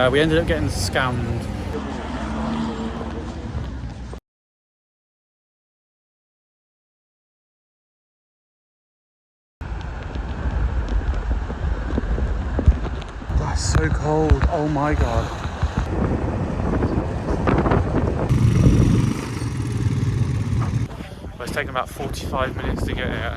We ended up getting scammed. That's so cold, oh my god. Well, it's taken about 45 minutes to get here.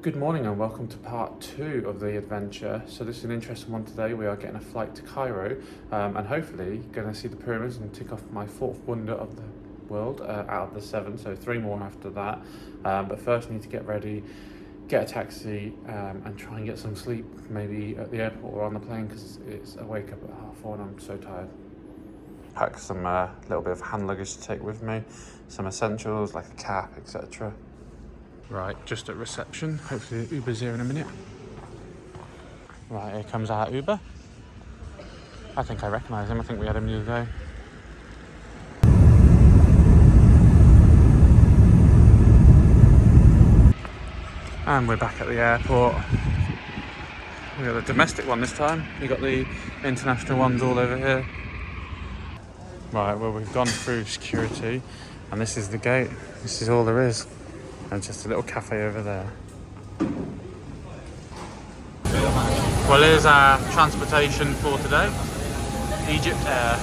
Good morning and welcome to part 2 of the adventure. So this is an interesting one today. We are getting a flight to Cairo and hopefully going to see the pyramids and tick off my 4th wonder of the world out of the 7, so 3 more after that. But first I need to get ready, get a taxi and try and get some sleep, maybe at the airport or on the plane, because it's a wake up at 4:30 and I'm so tired. Pack some little bit of hand luggage to take with me, some essentials like a cap, etc. Right, just at reception. Hopefully Uber's here in a minute. Right, here comes our Uber. I think I recognise him. I think we had him the other day. And we're back at the airport. We got the domestic one this time. We got the international ones all over here. Right, well, we've gone through security and this is the gate. This is all there is. And just a little cafe over there. Well, here's our transportation for today. Egypt Air.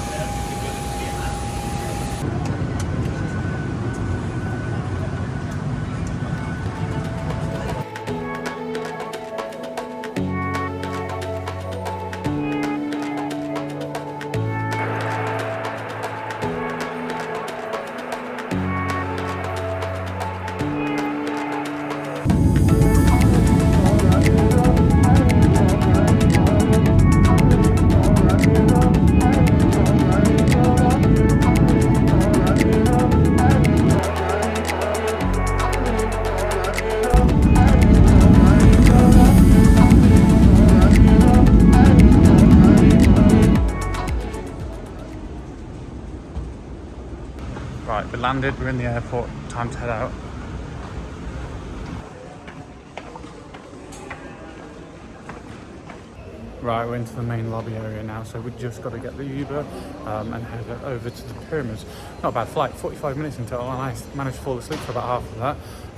Right, we landed, we're in the airport, time to head out. Right, we're into the main lobby area now, so we've just got to get the Uber and head over to the pyramids. Not a bad flight, 45 minutes in total, and I managed to fall asleep for about half of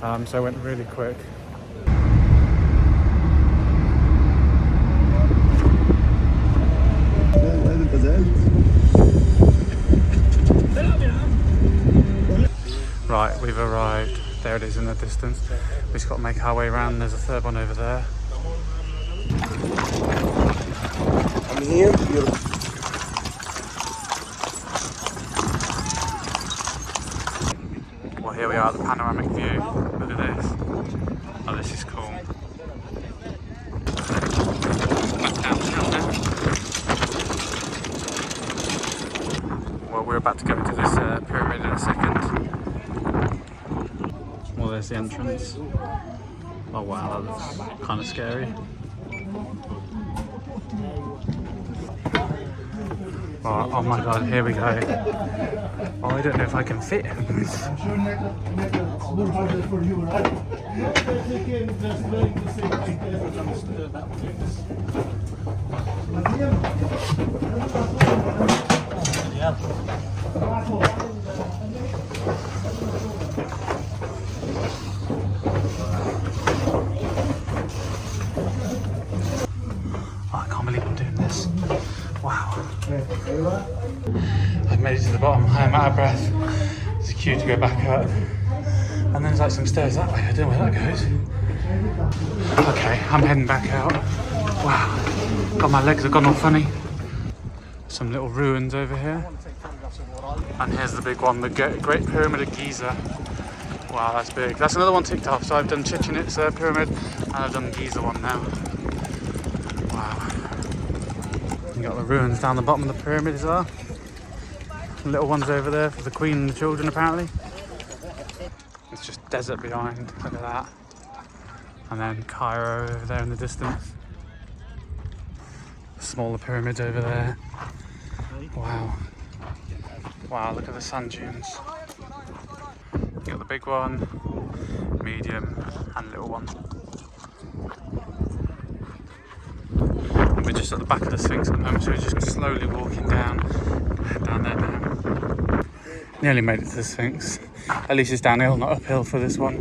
that, so it went really quick. Right, we've arrived. There it is in the distance. We've just got to make our way around. There's a third one over there. I'm here. Well, here we are, the panoramic view. Look at this. Oh, this is cool. Back down now. Well, we're about to go into this pyramid in a second. Well, there's the entrance. Oh wow, that looks kind of scary. Oh my god, here we go. Oh, I don't know if I can fit him. I can't believe I'm doing this. Wow. I've made it to the bottom. I'm out of breath. There's a queue to go back up. And then there's like some stairs that way. I don't know where that goes. Okay, I'm heading back out. Wow. God, my legs have gone all funny. Some little ruins over here. And here's the big one, the Great Pyramid of Giza. Wow, that's big. That's another one ticked off. So I've done Chichen Itza Pyramid and I've done Giza one now. Wow. You got the ruins down the bottom of the pyramid as well. Little ones over there for the Queen and the children apparently. It's just desert behind, look at that. And then Cairo over there in the distance. Smaller pyramids over there. Wow. Wow, look at the sand dunes. You got the big one, medium and little one. We're just at the back of the Sphinx at the moment, so we're just slowly walking down. Gonna head down there now. Nearly made it to the Sphinx. At least it's downhill, not uphill for this one.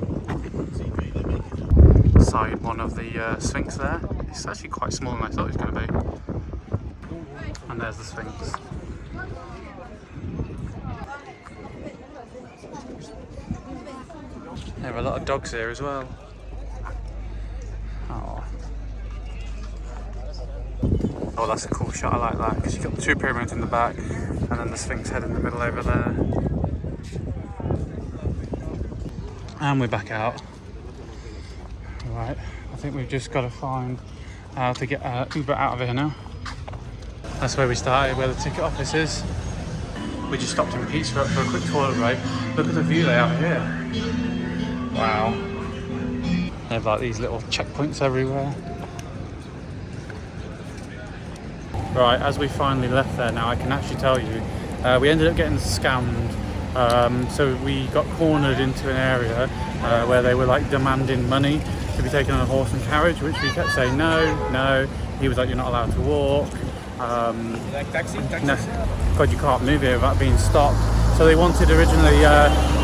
Side one of the Sphinx there. It's actually quite smaller than I thought it was going to be. And there's the Sphinx. There are a lot of dogs here as well. Oh, that's a cool shot. I like that because you've got the two pyramids in the back and then the Sphinx head in the middle over there. And we're back out. Right, I think we've just got to find how to get Uber out of here now. That's where we started, where the ticket office is. We just stopped in Pizza Hut for a quick toilet break. Look at the view they have here. Wow. They have like these little checkpoints everywhere. Right, as we finally left there now, I can actually tell you, we ended up getting scammed. So we got cornered into an area where they were like demanding money to be taken on a horse and carriage, which we kept saying no. He was like, you're not allowed to walk. Taxi? No, God, you can't move here without being stopped. So they wanted originally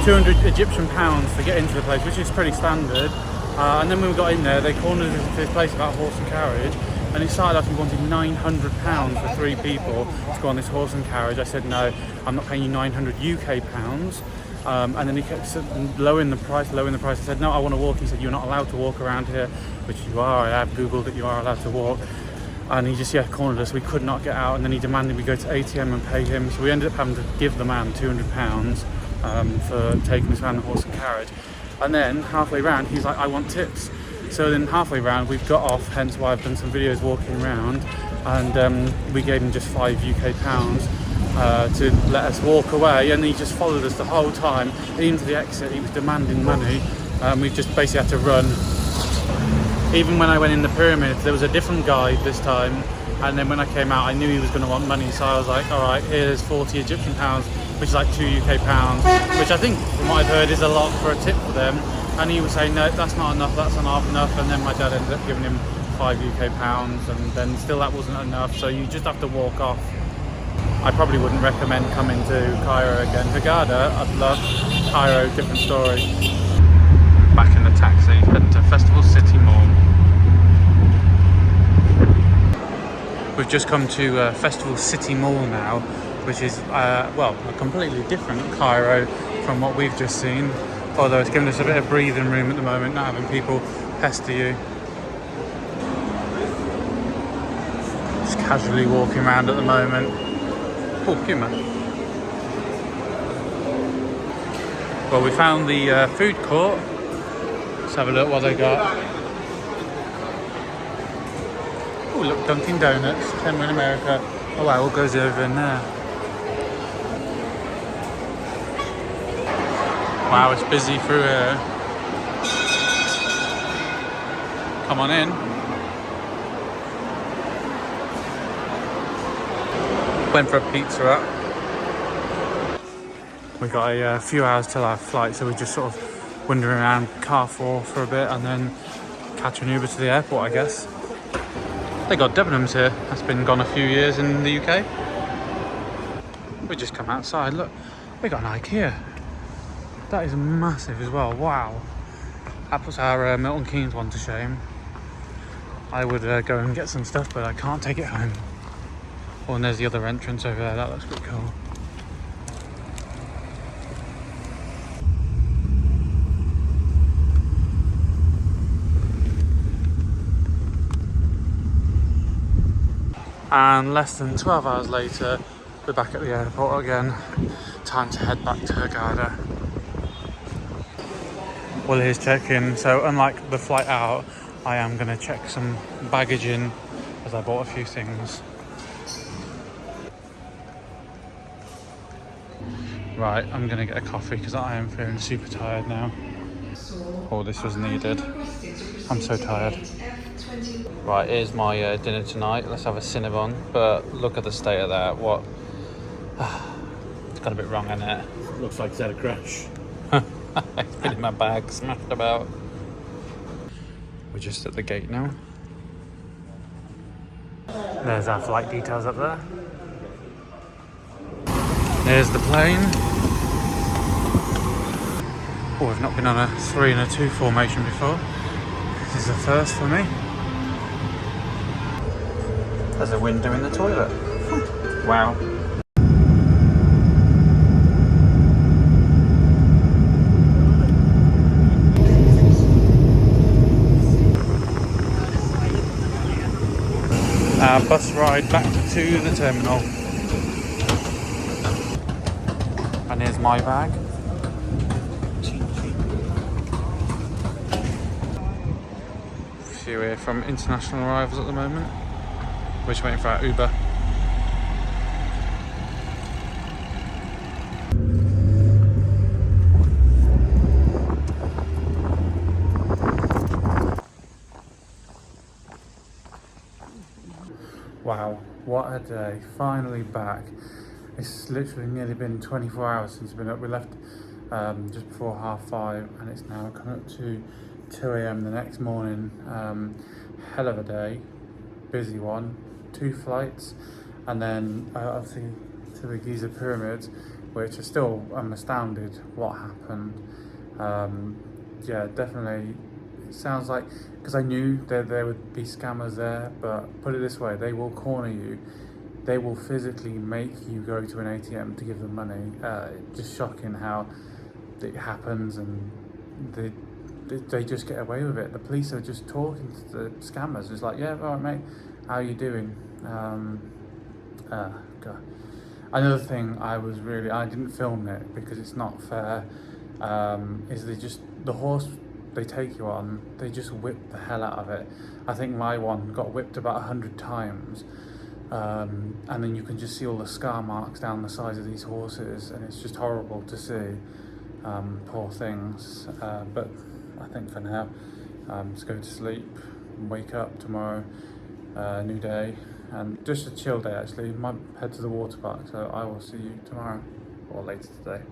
200 Egyptian pounds to get into the place, which is pretty standard. And then when we got in there, they cornered us into this place about horse and carriage. And it started off, he wanted £900 for 3 people to go on this horse and carriage. I said, no, I'm not paying you 900 UK pounds. And then he kept lowering the price. I said, no, I want to walk. He said, you're not allowed to walk around here, which you are. I have Googled that you are allowed to walk. And he just, cornered us. We could not get out. And then he demanded we go to ATM and pay him. So we ended up having to give the man £200 for taking us around the horse and carriage. And then halfway round, he's like, I want tips. So then halfway round, we've got off, hence why I've done some videos walking around. And we gave him just £5 UK to let us walk away. And he just followed us the whole time into the exit. He was demanding money. We just basically had to run. Even when I went in the pyramids, there was a different guide this time. And then when I came out, I knew he was going to want money. So I was like, all right, here's 40 Egyptian pounds, which is like 2 UK pounds, which I think, from what I've heard, is a lot for a tip for them. And he was saying, no, that's not enough, that's not enough. And then my dad ended up giving him 5 UK pounds, and then still that wasn't enough. So you just have to walk off. I probably wouldn't recommend coming to Cairo again. Hurghada, I'd love. Cairo, different story. Back in the taxi, heading to Festival City Mall. We've just come to Festival City Mall now, which is, well, a completely different Cairo from what we've just seen. Although it's giving us a bit of breathing room at the moment, not having people pester you. Just casually walking around at the moment. Oh, Puma. Well, we found the food court. Let's have a look what they got. Oh, look, Dunkin' Donuts, 10 in America. Oh wow, what goes over in there? Wow, it's busy through here. Come on in. Went for a Pizza Hut. We got a few hours till our flight, so we're just sort of wandering around Carrefour for a bit and then catch an Uber to the airport, I guess. They got Debenhams here. That's been gone a few years in the UK. We just come outside. Look, we got an IKEA. That is massive as well. Wow. That puts our Milton Keynes one to shame. I would go and get some stuff, but I can't take it home. Oh, and there's the other entrance over there. That looks pretty cool. And less than 12 hours later, we're back at the airport again. Time to head back to Hurghada. Well, here's check-in. So unlike the flight out, I am going to check some baggage in as I bought a few things. Right, I'm going to get a coffee because I am feeling super tired now. Oh, this was needed. I'm so tired. Right, here's my dinner tonight. Let's have a Cinnabon. But look at the state of that. What? It's got a bit wrong in it. Looks like it's had a crash. It's been in my bag, smashed about. We're just at the gate now. There's our flight details up there. There's the plane. Oh, I've not been on a 3 and a 2 formation before. This is a first for me. There's a window in the toilet. Wow. Our bus ride back to the terminal. And here's my bag. We're from international arrivals at the moment. We're just waiting for our Uber. Wow, what a day. Finally back. It's literally nearly been 24 hours since we've been up. We left just before 5:30 and it's now coming up to 2 a.m. the next morning. Hell of a day, busy one, 2 flights, and then obviously to the Giza Pyramids, which are still, I'm astounded what happened. Yeah, definitely, it sounds like, because I knew that there would be scammers there, but put it this way, they will corner you. They will physically make you go to an ATM to give them money. Just shocking how it happens, and they just get away with it. The police are just talking to the scammers. It's like, yeah, all right, mate, how are you doing? God. Another thing I didn't film it because it's not fair, is the horse they take you on, they just whip the hell out of it. I think my one got whipped about 100 times. And then you can just see all the scar marks down the sides of these horses, and it's just horrible to see. Poor things. But I think for now, just go to sleep and wake up tomorrow, new day, and just a chill day actually. Might head to the water park, so I will see you tomorrow or later today.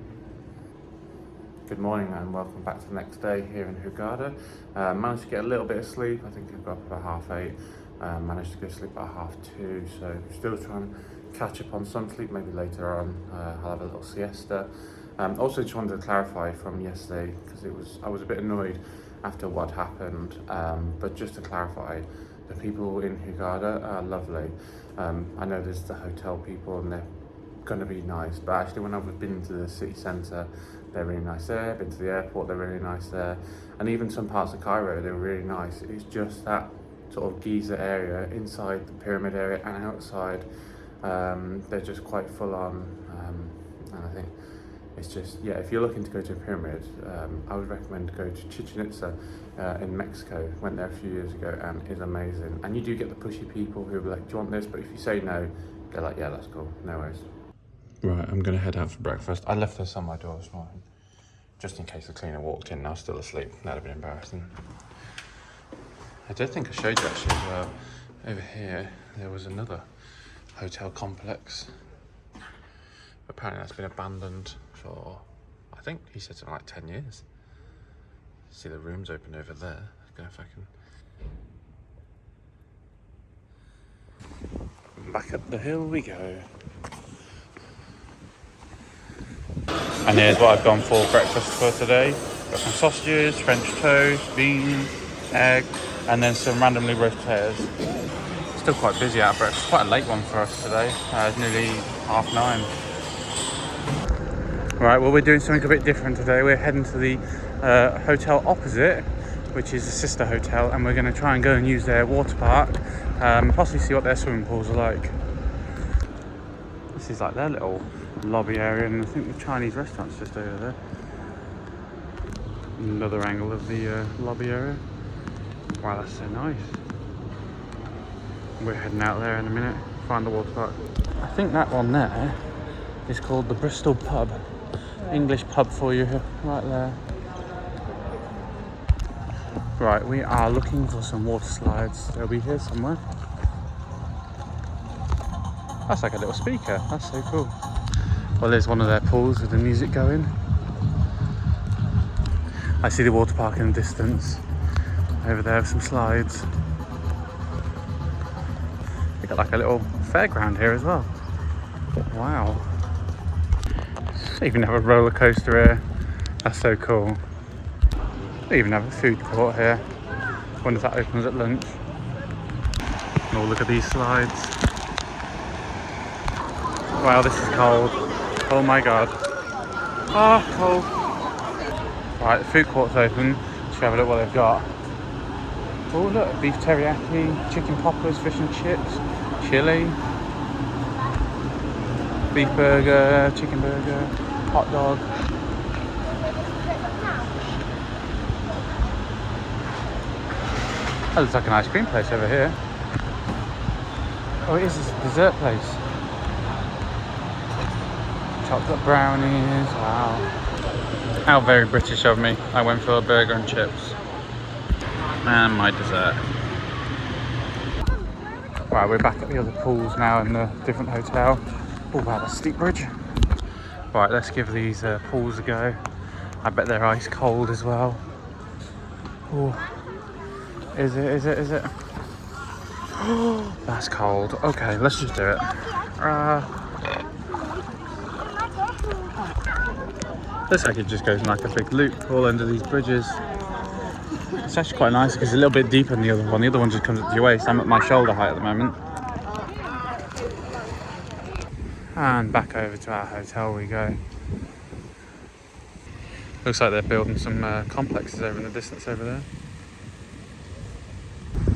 Good morning and welcome back to the next day here in Hurghada. Managed to get a little bit of sleep. I think I got up about 8:30. Managed to go to sleep about 2:30, so still trying to catch up on some sleep. Maybe later on I'll have a little siesta. Also just wanted to clarify from yesterday, because I was a bit annoyed after what happened, but just to clarify, the people in Hurghada are lovely. I know there's the hotel people and they're going to be nice, but actually when I've been to the city centre, they're really nice there. Been to the airport, they're really nice there, and even some parts of Cairo, they're really nice. It's just that sort of Giza area, inside the pyramid area and outside, they're just quite full on, and I think it's just, yeah, if you're looking to go to a pyramid, I would recommend to go to Chichen Itza in Mexico. Went there a few years ago and it's amazing. And you do get the pushy people who are like, do you want this? But if you say no, they're like, yeah, that's cool, no worries. Right, I'm gonna head out for breakfast. I left this on my door this morning, just in case the cleaner walked in and I was still asleep. That'd have been embarrassing. I did think I showed you actually as well. Over here, there was another hotel complex. Apparently that's been abandoned for, I think he said something like 10 years. See the rooms open over there. I don't know if I can. Back up the hill we go. And here's what I've gone for breakfast for today. Got some sausages, French toast, beans, egg, and then some randomly roast potatoes. Still quite busy out of breakfast. Quite a late one for us today. It's nearly 9:30. Right, well, we're doing something a bit different today. We're heading to the hotel opposite, which is a sister hotel, and we're going to try and go and use their water park, possibly see what their swimming pools are like. This is like their little lobby area, and I think the Chinese restaurant's just over there. Another angle of the lobby area. Wow, that's so nice. We're heading out there in a minute, find the water park. I think that one there is called the Bristol Pub. English pub for you, right there. Right, we are looking for some water slides. They'll be here somewhere. That's like a little speaker. That's so cool. Well, there's one of their pools with the music going. I see the water park in the distance. Over there, some slides. They got like a little fairground here as well. Wow. They even have a roller coaster here. That's so cool. They even have a food court here. I wonder if that opens at lunch. Oh, look at these slides. Wow, this is cold. Oh my god. Ah, cold. Right, the food court's open. Let's have a look what they've got. Oh look, beef teriyaki, chicken poppers, fish and chips, chili, beef burger, chicken burger, hot dog. That looks like an ice cream place over here. Oh, it is a dessert place. Chocolate brownies, wow. How very British of me. I went for a burger and chips. And my dessert. Right, we're back at the other pools now in the different hotel. Oh wow, that's a steep bridge. Right, let's give these pools a go. I bet they're ice cold as well. Oh, is it? Oh, that's cold. Okay, let's just do it. Looks like it just goes in like a big loop all under these bridges. It's actually quite nice because it's a little bit deeper than the other one. The other one just comes up to your waist. I'm at my shoulder height at the moment. And back over to our hotel we go. Looks like they're building some complexes over in the distance over there.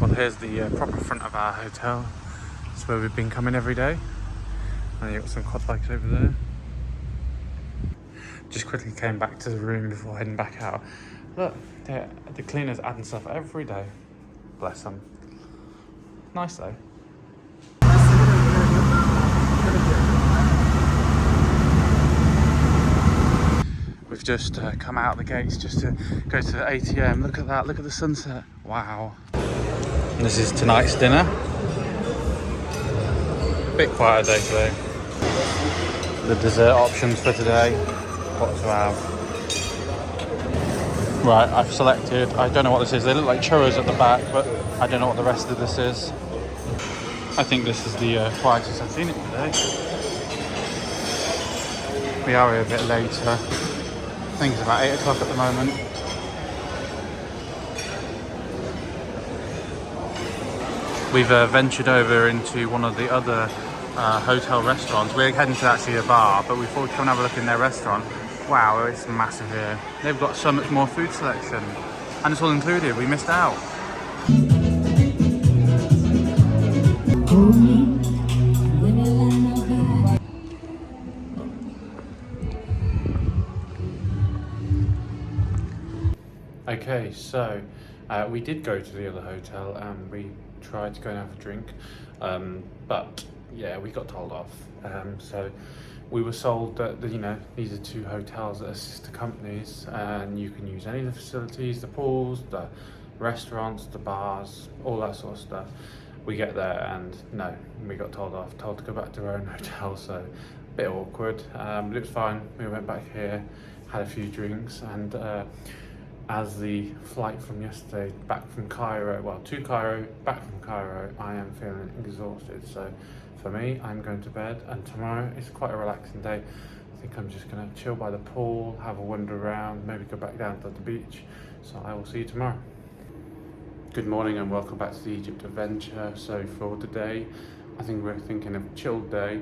Well, here's the proper front of our hotel. It's where we've been coming every day. And you've got some quad bikes over there. Just quickly came back to the room before heading back out. Look, the cleaners adding stuff every day. Bless them. Nice though. We've just come out of the gates just to go to the ATM. Look at that, look at the sunset. Wow. And this is tonight's dinner. Bit quieter day today. The dessert options for today. What to have. Right, I've selected, I don't know what this is. They look like churros at the back, but I don't know what the rest of this is. I think this is the quietest I've seen it today. We are here a bit later. I think it's about 8 o'clock at the moment. We've ventured over into one of the other hotel restaurants. We're heading to actually a bar, but we thought we'd come and have a look in their restaurant. Wow, it's massive here. They've got so much more food selection. And it's all included, we missed out. Okay, so we did go to the other hotel and we tried to go and have a drink. But yeah, we got told off. So we were sold that, you know, these are two hotels that are sister companies and you can use any of the facilities, the pools, the restaurants, the bars, all that sort of stuff. We get there and no, we got told off, told to go back to our own hotel, so a bit awkward. But it was fine. We went back here, had a few drinks, and as the flight from yesterday back from Cairo, well, to Cairo, back from Cairo, I am feeling exhausted. So for me, I'm going to bed, and tomorrow is quite a relaxing day. I think I'm just going to chill by the pool, have a wander around, maybe go back down to the beach. So I will see you tomorrow. Good morning and welcome back to the Egypt Adventure. So for today, I think we're thinking of a chilled day.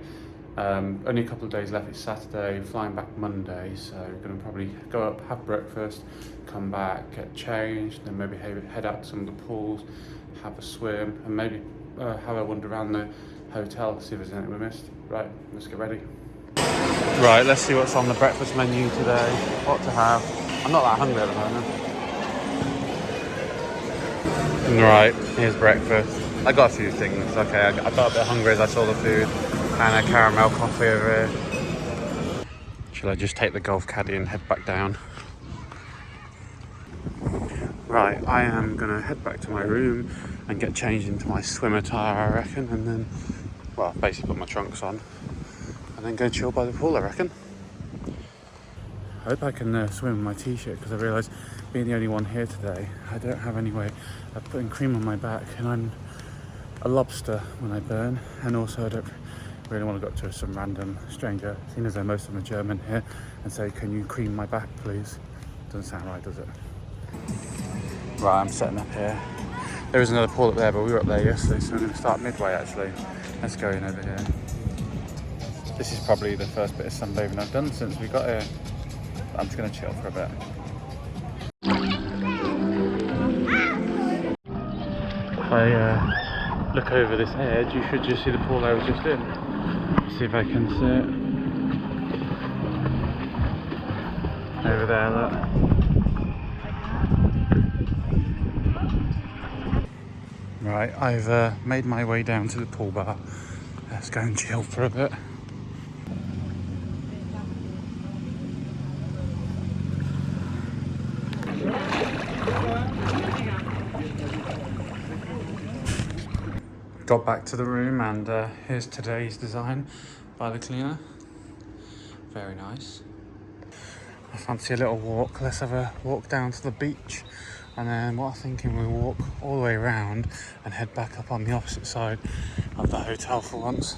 Only a couple of days left. It's Saturday, flying back Monday, so we're going to probably go up, have breakfast, come back, get changed, then maybe head out to some of the pools, have a swim, and maybe have a wander around the hotel, see if there's anything we missed. Right, let's get ready. Right, let's see what's on the breakfast menu today, what to have. I'm not that hungry at the moment. Right, here's breakfast. I got a few things, okay, I got a bit hungry as I saw the food, and a caramel coffee over here. Shall I just take the golf caddy and head back down? Right, I am gonna head back to my room and get changed into my swim attire, I reckon, and then, well, basically put my trunks on, and then go chill by the pool, I reckon. I hope I can swim in my t-shirt, because I realise, being the only one here today, I don't have any way of putting cream on my back, and I'm a lobster when I burn, and also I don't really want to go up to some random stranger, seeing as though most of them are German here, and say, can you cream my back please? Doesn't sound right, does it? Right, I'm setting up here. There is another pool up there, but we were up there yesterday, so I'm going to start midway actually. Let's go in over here. This is probably the first bit of sunbathing I've done since we got here. I'm just going to chill for a bit. If I look over this edge, you should just see the pool I was just in. See if I can see it. Over there, look. Right, I've made my way down to the pool bar. Let's go and chill for a bit. Got back to the room, and here's today's design by the cleaner. Very nice. I fancy a little walk. Let's have a walk down to the beach, and then what I'm thinking, we'll walk all the way around and head back up on the opposite side of the hotel for once.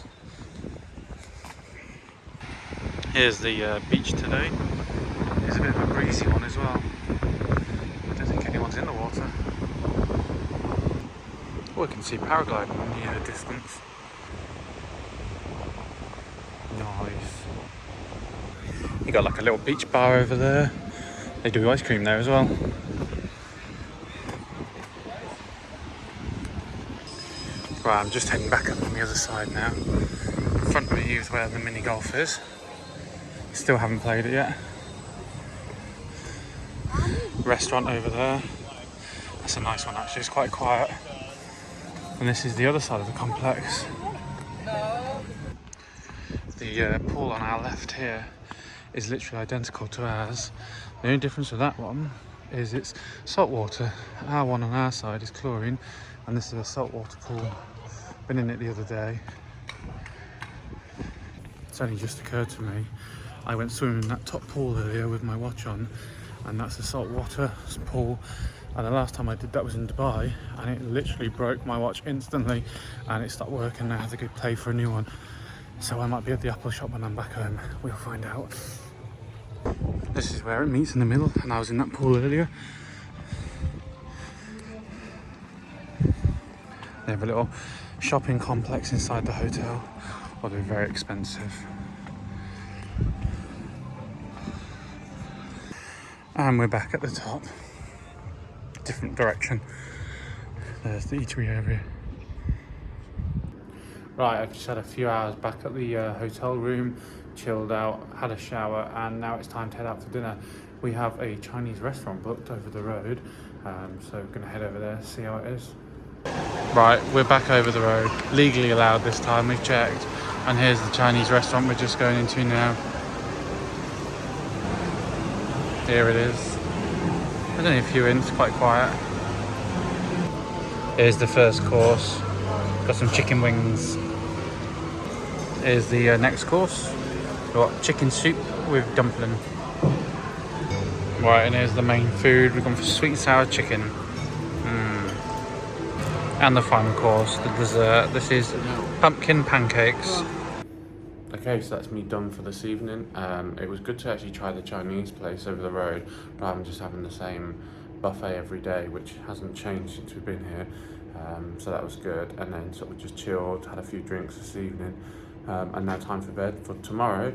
Here's the beach today. It's a bit of a breezy one as well. I don't think anyone's in the water. Oh, I can see paragliding in the distance. Nice. You got like a little beach bar over there. They do ice cream there as well. Right, I'm just heading back up on the other side now. In front of me is where the mini golf is. Still haven't played it yet. Restaurant over there. That's a nice one actually, it's quite quiet. And this is the other side of the complex. The pool on our left here is literally identical to ours. The only difference with that one is it's salt water. Our one on our side is chlorine, and this is a saltwater pool. Been in it the other day. It's only just occurred to me, I went swimming in that top pool earlier with my watch on, and that's a saltwater pool. And the last time I did that was in Dubai, and it literally broke my watch instantly, and it stopped working, and I had to go pay for a new one. So I might be at the Apple shop when I'm back home. We'll find out. This is where it meets in the middle, and I was in that pool earlier. They have a little shopping complex inside the hotel, although very expensive. And we're back at the top. Different direction. There's the eatery area. Right, I've just had a few hours back at the hotel room, chilled out, had a shower, and now it's time to head out for dinner. We have a Chinese restaurant booked over the road, so we're going to head over there, see how it is. Right, we're back over the road, legally allowed this time, we've checked, and here's the Chinese restaurant we're just going into now. Here it is. There's only a few in, it's quite quiet. Here's the first course. Got some chicken wings. Here's the next course. We've got chicken soup with dumpling. Right, and here's the main food. We've gone for sweet and sour chicken. And the final course, the dessert. This is pumpkin pancakes. Okay, so that's me done for this evening. It was good to actually try the Chinese place over the road, rather than just having the same buffet every day, which hasn't changed since we've been here. So that was good. And then sort of just chilled, had a few drinks this evening, and now time for bed for tomorrow.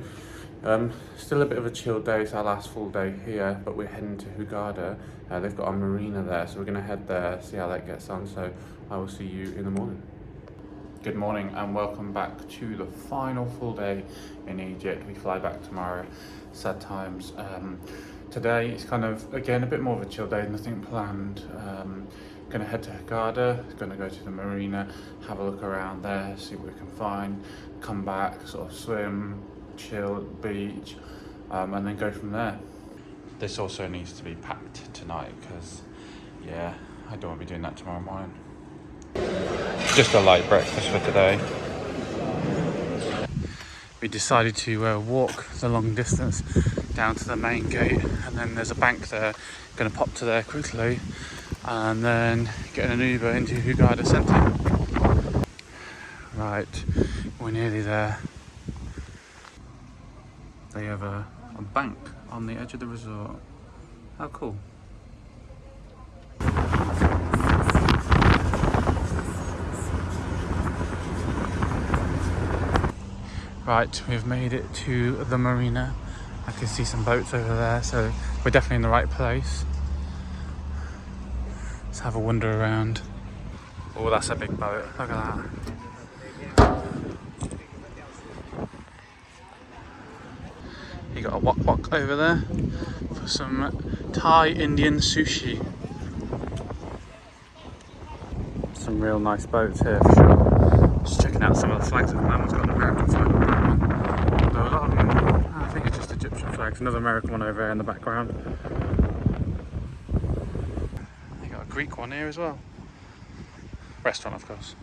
Still a bit of a chill day, it's our last full day here, but we're heading to Hurghada. They've got a marina there, so we're going to head there, see how that gets on. So I will see you in the morning. Good morning and welcome back to the final full day in Egypt. We fly back tomorrow. Sad times. Today it's kind of, again, a bit more of a chill day, nothing planned. Going to head to Hurghada, going to go to the marina, have a look around there, see what we can find, come back, sort of swim, chill at the beach, and then go from there. This also needs to be packed tonight because, yeah, I don't want to be doing that tomorrow morning. Just a light breakfast for today. We decided to walk the long distance down to the main gate, and then there's a bank there. Going to pop to there quickly and then get an Uber into Hurghada Centre. Right, we're nearly there. They have a bank on the edge of the resort. How cool. Right, we've made it to the marina. I can see some boats over there, so we're definitely in the right place. Let's have a wander around. Oh, that's a big boat. Look at that. You got a wok wok over there for some Thai Indian sushi. Some real nice boats here for sure. Just checking out some of the flags. That one's got an American flag on that one. Although a lot of them, I think it's just Egyptian flags. Another American one over there in the background. You got a Greek one here as well. Restaurant, of course.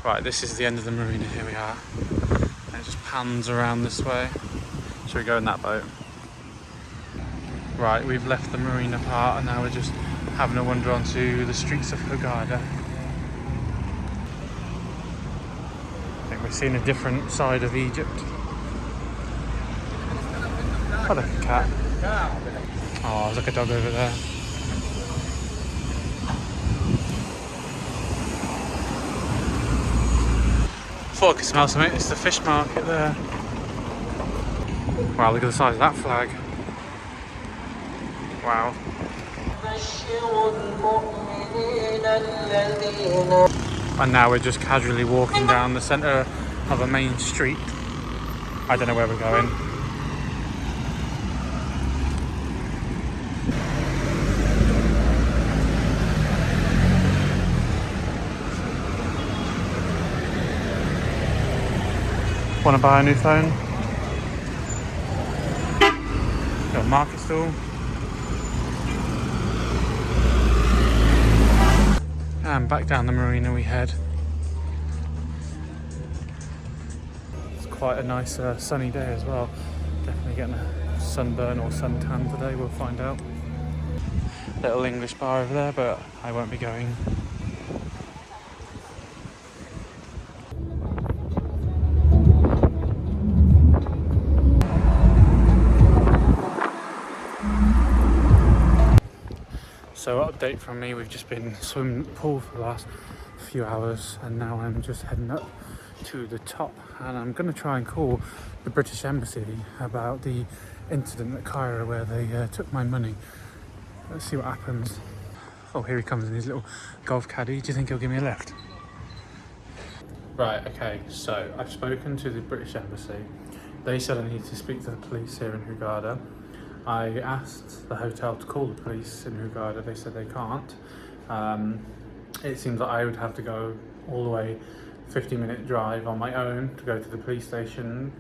Right, this is the end of the marina. Here we are. And it just pans around this way. Should we go in that boat? Right, we've left the marina part and now we're just having a wander onto the streets of Hurghada. I think we've seen a different side of Egypt. Oh, look, a cat. Oh, there's like a dog over there. I thought I could smell something. It's the fish market there. Wow, look at the size of that flag. Wow. And now we're just casually walking down the centre of a main street. I don't know where we're going. Want to buy a new phone? Got a market stall. And back down the marina we head. It's quite a nice sunny day as well. Definitely getting a sunburn or suntan today, we'll find out. Little English bar over there, but I won't be going. So update from me, we've just been swimming the pool for the last few hours and now I'm just heading up to the top and I'm going to try and call the British Embassy about the incident at Cairo where they took my money. Let's see what happens. Oh, here he comes in his little golf caddy. Do you think he'll give me a lift? Right, okay, so I've spoken to the British Embassy. They said I need to speak to the police here in Hurghada. I asked the hotel to call the police in Hurghada. They said they can't. It seems like I would have to go all the way 50-minute drive on my own to go to the police station,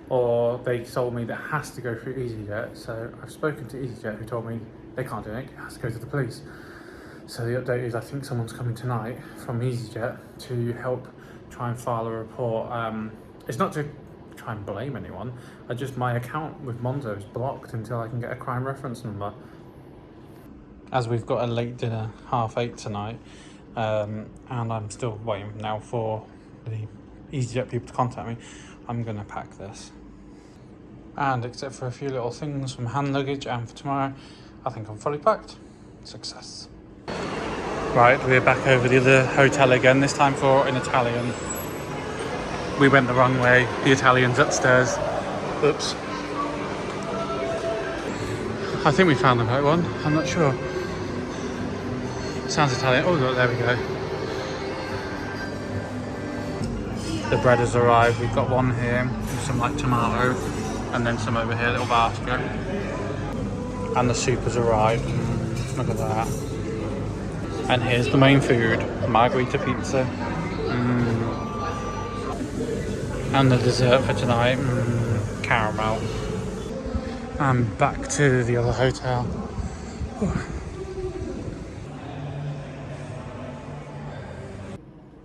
or they told me that it has to go through EasyJet. So I've spoken to EasyJet who told me they can't do it, it has to go to the police. So the update is I think someone's coming tonight from EasyJet to help try and file a report. It's not to try and blame anyone, my account with Monzo is blocked until I can get a crime reference number. As we've got a late dinner, 8:30 tonight, and I'm still waiting now for the EasyJet people to contact me, I'm gonna pack this. And except for a few little things from hand luggage and for tomorrow, I think I'm fully packed. Success. Right, we're back over the other hotel again, this time for an Italian. We went the wrong way, the Italian's upstairs. Oops. I think we found the right one, I'm not sure. Sounds Italian. Oh look, there we go. The bread has arrived. We've got one here with some like tomato and then some over here, a little basket. And the soup has arrived. Look at that. And here's the main food, margherita pizza. And the dessert for tonight, caramel. And back to the other hotel.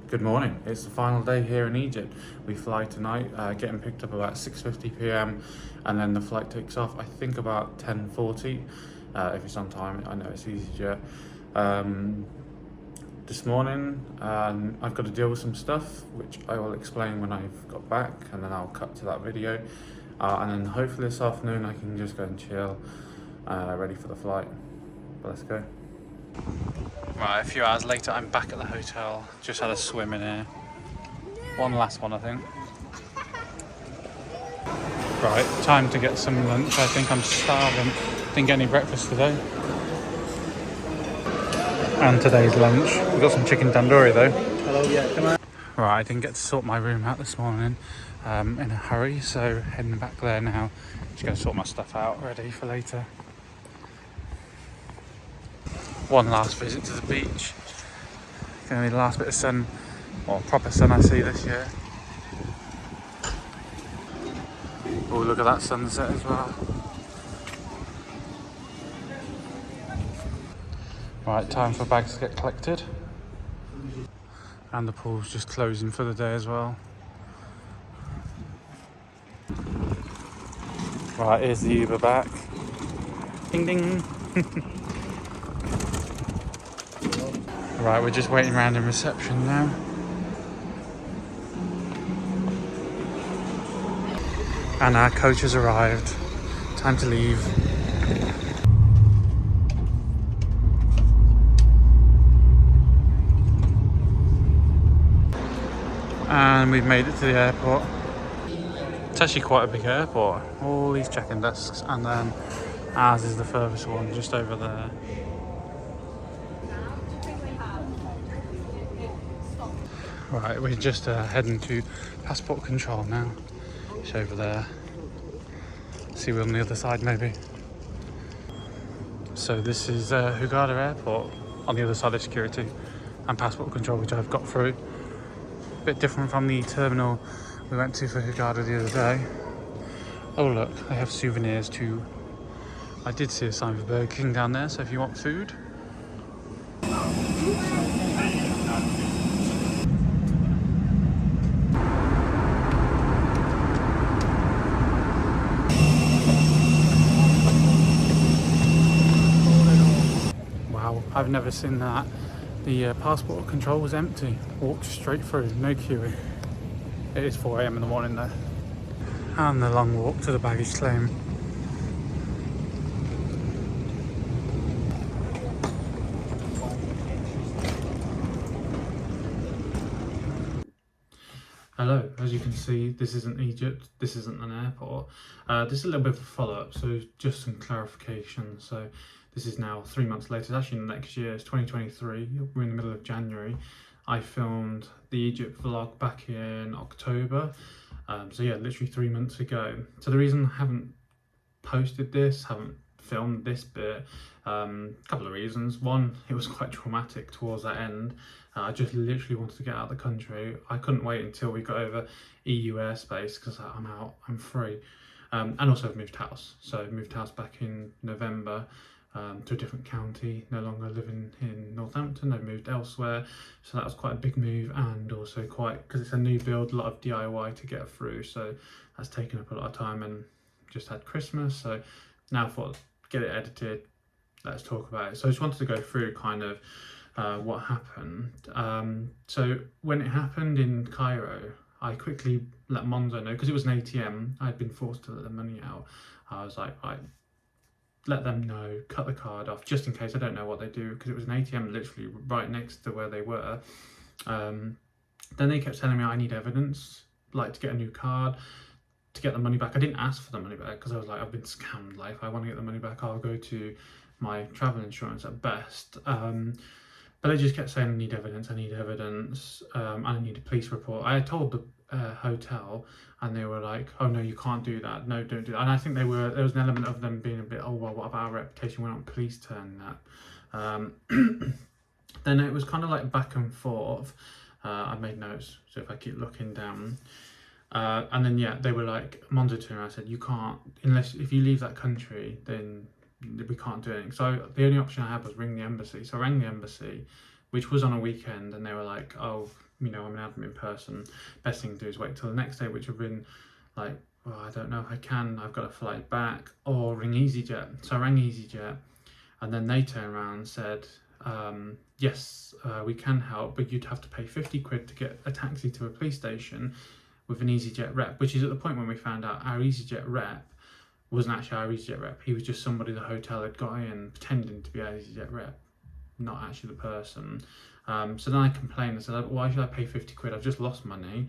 Good morning, it's the final day here in Egypt. We fly tonight, getting picked up about 6:50 p.m. and then the flight takes off, I think about 10:40, if it's on time. I know it's EasyJet. this morning. I've got to deal with some stuff, which I will explain when I've got back, and then I'll cut to that video. And then hopefully this afternoon I can just go and chill, ready for the flight. But let's go. Right, a few hours later I'm back at the hotel. Just had a swim in here. One last one, I think. Right, time to get some lunch. I think I'm starving. Didn't get any breakfast today. And today's lunch. We've got some chicken tandoori though. Hello, yeah, come on. Right, I didn't get to sort my room out this morning in a hurry, so heading back there now. Just going to sort my stuff out, ready for later. One last visit to the beach. Going to be the last bit of sun, or proper sun I see this year. Oh, look at that sunset as well. Right, time for bags to get collected. And the pool's just closing for the day as well. Right, here's the Uber back. Ding ding. Right, we're just waiting around in reception now. And our coach has arrived. Time to leave. And we've made it to the airport. It's actually quite a big airport. All these check-in desks, and then ours is the furthest one, just over there. Right, we're just heading to passport control now. It's over there. See we're on the other side maybe. So this is Hurghada Airport, on the other side of security and passport control, which I've got through. A bit different from the terminal we went to for Hurghada the other day. Oh look, they have souvenirs too. I did see a sign for Burger King down there, so if you want food. Wow, I've never seen that. The passport control was empty. Walked straight through, no queuing. It is 4 AM in the morning though. And the long walk to the baggage claim. Hello, as you can see, this isn't Egypt, this isn't an airport. This is a little bit of a follow-up, so just some clarification. So this is now 3 months later, it's actually next year, it's 2023, we're in the middle of January. I filmed the Egypt vlog back in October, so yeah, literally 3 months ago. So the reason I haven't posted this, haven't filmed this bit, a couple of reasons. One, it was quite traumatic towards that end. I just literally wanted to get out of the country. I couldn't wait until we got over EU airspace because I'm out, I'm free. And also I've moved house. So I moved house back in November to a different county, no longer living in Northampton, I've moved elsewhere. So that was quite a big move, and also quite, because it's a new build, a lot of DIY to get through. So that's taken up a lot of time, and just had Christmas. So now I thought, get it edited, let's talk about it. So I just wanted to go through kind of what happened. So when it happened in Cairo, I quickly let Monzo know, because it was an ATM, I'd been forced to let the money out. I was like, right, let them know, cut the card off, just in case. I don't know what they do, because it was an ATM literally right next to where they were. Then they kept telling me I need evidence, like to get a new card, to get the money back. I didn't ask for the money back because I was like, I've been scammed. Like, if I want to get the money back, I'll go to my travel insurance at best. But they just kept saying, I need evidence, and I need a police report. I told the hotel, and they were like, oh no, you can't do that, no, don't do that. And I think there was an element of them being a bit, oh well, what about our reputation, we're not police turning that. Then it was kind of like back and forth. I made notes, so if I keep looking down, and then yeah, they were like, Monzo turned around and said, you can't, if you leave that country, then we can't do anything. So the only option I had was ring the embassy. So I rang the embassy, which was on a weekend, and they were like, oh, you know, I'm gonna have them in person. Best thing to do is wait till the next day, which would have been like, well, I don't know if I can, I've got a flight back, or ring EasyJet. So I rang EasyJet, and then they turned around and said, yes, we can help, but you'd have to pay 50 quid to get a taxi to a police station with an EasyJet rep, which is at the point when we found out our EasyJet rep wasn't actually our EasyJet rep. He was just somebody the hotel had got in pretending to be our EasyJet rep, not actually the person. So then I complained. I said, why should I pay 50 quid? I've just lost money.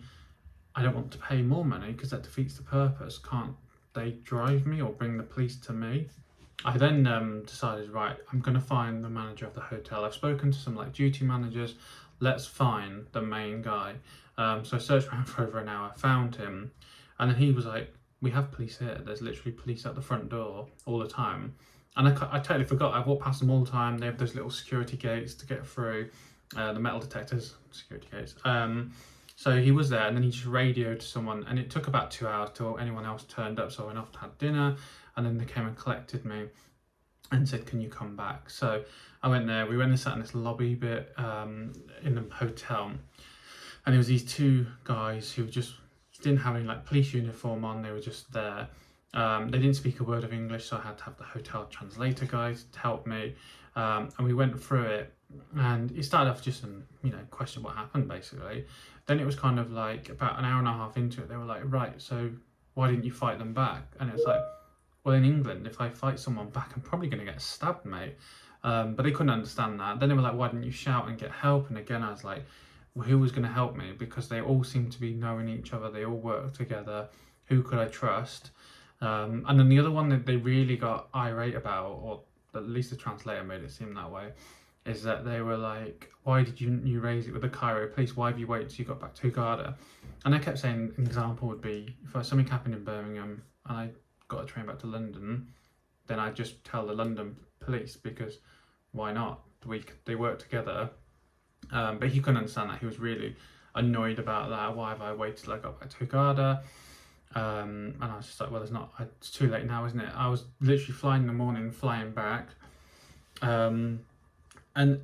I don't want to pay more money because that defeats the purpose. Can't they drive me or bring the police to me? I then decided, right, I'm going to find the manager of the hotel. I've spoken to some like duty managers. Let's find the main guy. So I searched around for over an hour, found him, and then he was like, we have police here. There's literally police at the front door all the time. And I totally forgot. I walk past them all the time. They have those little security gates to get through, the metal detectors, security gates. So he was there, and then he just radioed to someone, and it took about 2 hours till anyone else turned up. So I went off to have dinner, and then they came and collected me and said, can you come back? So I went there. We went and sat in this lobby bit in the hotel, and there was these two guys who just didn't have any like police uniform on. They were just there. They didn't speak a word of English, so I had to have the hotel translator guys to help me, and we went through it. And it started off just an question what happened basically. Then it was kind of like about an hour and a half into it, they were like, right, so why didn't you fight them back? And it's like, well, in England, if I fight someone back, I'm probably going to get stabbed, mate. But they couldn't understand that. Then they were like, why didn't you shout and get help? And again, I was like, well, who was going to help me? Because they all seemed to be knowing each other. They all worked together. Who could I trust? And then the other one that they really got irate about, or at least the translator made it seem that way, is that they were like, why did you raise it with the Cairo police? Why have you waited till you got back to Hurghada? And I kept saying an example would be, if something happened in Birmingham and I got a train back to London, then I'd just tell the London police, because why not? They work together. But he couldn't understand that. He was really annoyed about that. Why have I waited till I got back to Hurghada? And I was just like, well, it's too late now, isn't it? I was literally flying in the morning, flying back. And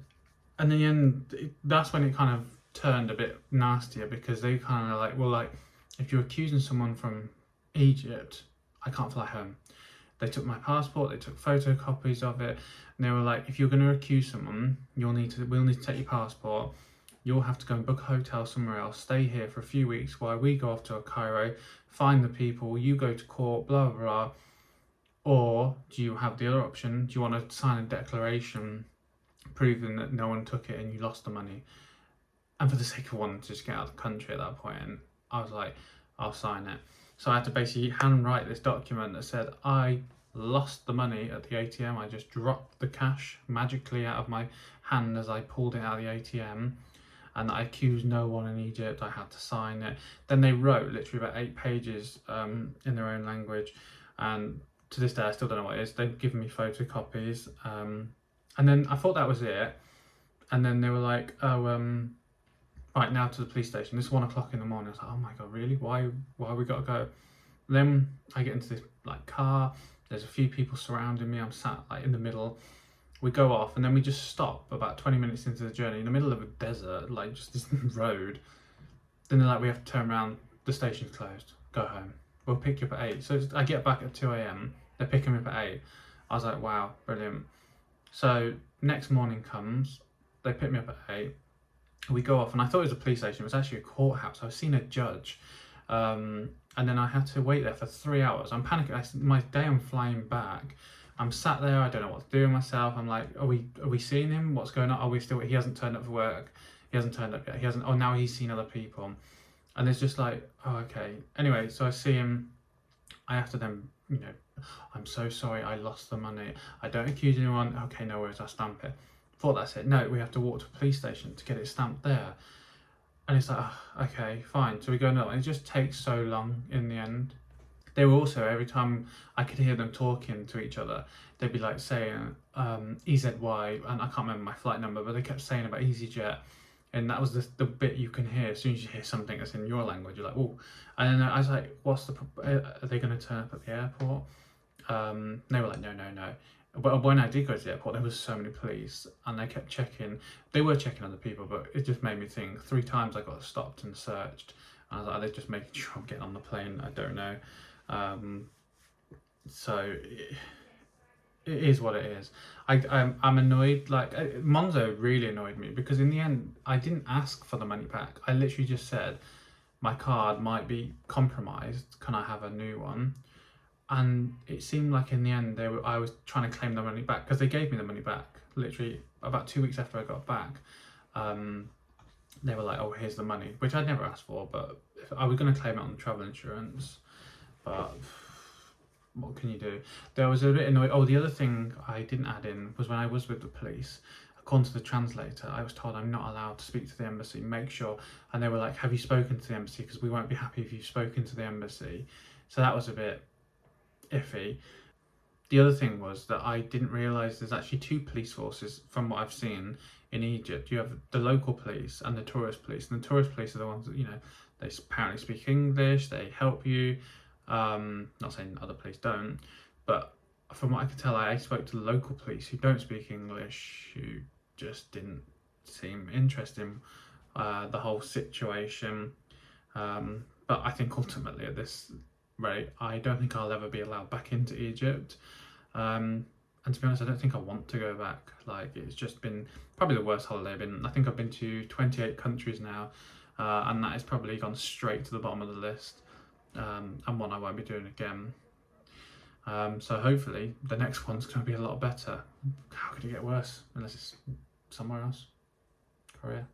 in the end, that's when it kind of turned a bit nastier, because they kind of like, well, like, if you're accusing someone from Egypt, I can't fly home. They took my passport, they took photocopies of it, and they were like, if you're going to accuse someone, we'll need to take your passport, you'll have to go and book a hotel somewhere else, stay here for a few weeks while we go off to Cairo, find the people, you go to court, blah, blah, blah. Or do you have the other option? Do you want to sign a declaration proving that no one took it and you lost the money? And for the sake of wanting to just get out of the country at that point, I was like, I'll sign it. So I had to basically handwrite this document that said I lost the money at the ATM. I just dropped the cash magically out of my hand as I pulled it out of the ATM, and I accused no one in Egypt. I had to sign it. Then they wrote literally about 8 pages in their own language, and to this day I still don't know what it is. They've given me photocopies, and then I thought that was it, and then they were like, oh, right, now to the police station. It's 1 o'clock in the morning. I was like, oh my god, really? Why we got to go? Then I get into this like car. There's a few people surrounding me. I'm sat like in the middle. We go off, and then we just stop about 20 minutes into the journey in the middle of a desert, like just this road. Then they're like, we have to turn around. The station's closed. Go home. We'll pick you up at 8. So I get back at 2 a.m. They're picking me up at 8. I was like, wow, brilliant. So next morning comes. They pick me up at 8. We go off, and I thought it was a police station. It was actually a courthouse. I was seeing a judge, and then I had to wait there for 3 hours. I'm panicking. My day I'm flying back, I'm sat there. I don't know what to do with myself. I'm like, are we seeing him? What's going on? Are we still? He hasn't turned up for work. He hasn't turned up yet. He hasn't. Oh, now he's seen other people, and it's just like, oh, okay. Anyway, so I see him. I have to then, I'm so sorry. I lost the money. I don't accuse anyone. Okay, no worries. I'll stamp it. Thought that's it. No, we have to walk to a police station to get it stamped there. And it's like, oh, okay, fine. So we go, no, it just takes so long in the end. They were also, every time I could hear them talking to each other, they'd be like saying EZY, and I can't remember my flight number, but they kept saying about EasyJet. And that was the bit you can hear. As soon as you hear something that's in your language, you're like, oh. And then I was like, are they going to turn up at the airport? They were like, no. But when I did go to the airport, there was so many police, and they kept checking. They were checking other people, but it just made me think. 3 times I got stopped and searched. And I was like, are they just making sure I'm getting on the plane? I don't know. So it is what it is. I'm annoyed. Like Monzo really annoyed me because in the end I didn't ask for the money back. I literally just said my card might be compromised. Can I have a new one? And it seemed like in the end I was trying to claim the money back because they gave me the money back literally about 2 weeks after I got back. They were like, "Oh, here's the money," which I'd never asked for, but if I was going to claim it on travel insurance, but what can you do? There was a bit annoyed. Oh, the other thing I didn't add in was when I was with the police, according to the translator, I was told I'm not allowed to speak to the embassy. Make sure, and they were like, "Have you spoken to the embassy? Because we won't be happy if you've spoken to the embassy." So that was a bit iffy. The other thing was that I didn't realise there's actually two police forces from what I've seen in Egypt. You have the local police and the tourist police. And the tourist police are the ones that, you know, they apparently speak English, they help you. Not saying other police don't, but from what I could tell, I spoke to the local police who don't speak English, who just didn't seem interested in the whole situation. But I think ultimately at this rate, I don't think I'll ever be allowed back into Egypt. And to be honest, I don't think I want to go back. Like, it's just been probably the worst holiday I've been. I think I've been to 28 countries now, and that has probably gone straight to the bottom of the list, and one I won't be doing again. So hopefully the next one's going to be a lot better. How could it get worse? Unless it's somewhere else. Korea.